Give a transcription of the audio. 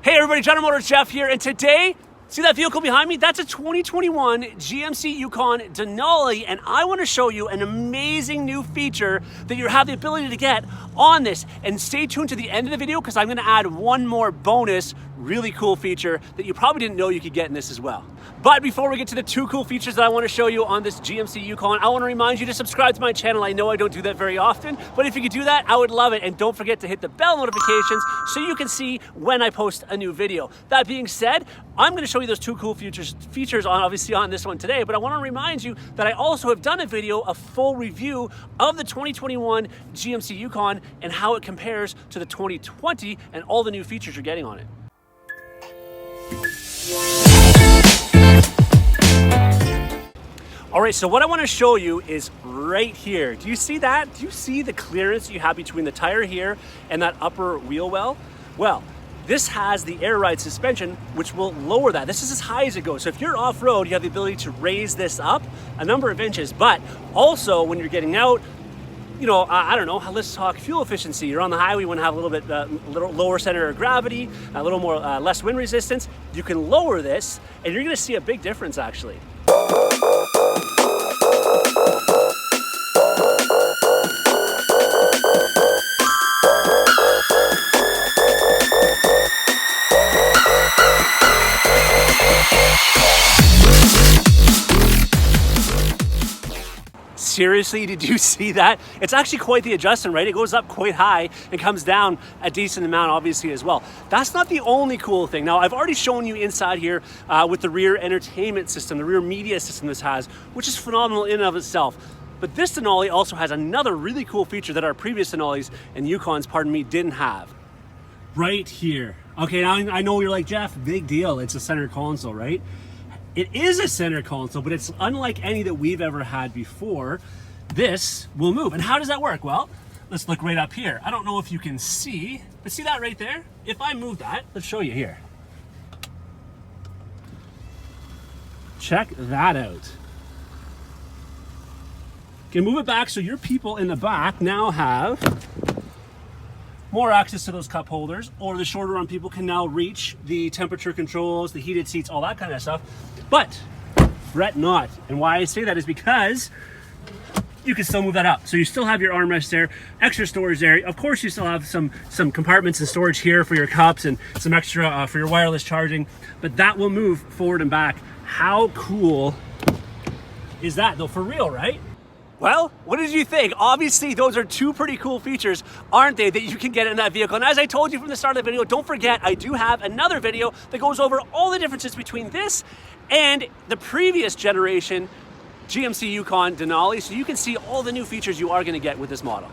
Hey everybody, General Motors Jeff here, and today, see that vehicle behind me? That's a 2021 GMC Yukon Denali, and I want to show you an amazing new feature that you have the ability to get on this. And stay tuned to the end of the video because I'm going to add one more bonus, really cool feature that you probably didn't know you could get in this as well. But before we get to the two cool features that I want to show you on this GMC Yukon, I want to remind you to subscribe to my channel. I know I don't do that very often, but if you could do that, I would love it. And don't forget to hit the bell notifications so you can see when I post a new video. That being said, I'm going to show you those two cool features obviously on this one today, but I want to remind you that I also have done a video, a full review of the 2021 GMC Yukon and how it compares to the 2020 and all the new features you're getting on it. All right, so what I want to show you is right here. Do you see that? Do you see the clearance you have between the tire here and that upper wheel well? Well, this has the air ride suspension, which will lower that. This is as high as it goes. So if you're off-road, you have the ability to raise this up a number of inches, but also when you're getting out, you know, I don't know, let's talk fuel efficiency. You're on the highway, you want to have a little bit little lower center of gravity, a little more less wind resistance. You can lower this and you're going to see a big difference actually. Seriously, did you see that? It's actually quite the adjustment, right? It goes up quite high and comes down a decent amount, obviously, as well. That's not the only cool thing. Now, I've already shown you inside here with the rear entertainment system, the rear media system this has, which is phenomenal in and of itself. But this Denali also has another really cool feature that our previous Denalis and Yukons, pardon me, didn't have. Right here. Okay, now I know you're like, Jeff, big deal. It's a center console, right? It is a center console, but it's unlike any that we've ever had before. This will move. And how does that work? Well, let's look right up here. I don't know if you can see, but see that right there? If I move that, let's show you here. Check that out. Okay, move it back so your people in the back now have more access to those cup holders, or the shorter run people can now reach the temperature controls, the heated seats, all that kind of stuff. But fret not. And why I say that is because you can still move that up. So you still have your armrest there, extra storage there. Of course, you still have some compartments and storage here for your cups and some extra for your wireless charging, but that will move forward and back. How cool is that though, for real, right? Well, what did you think? Obviously, those are two pretty cool features, aren't they, that you can get in that vehicle. And as I told you from the start of the video, don't forget, I do have another video that goes over all the differences between this and the previous generation GMC Yukon Denali, so you can see all the new features you are going to get with this model.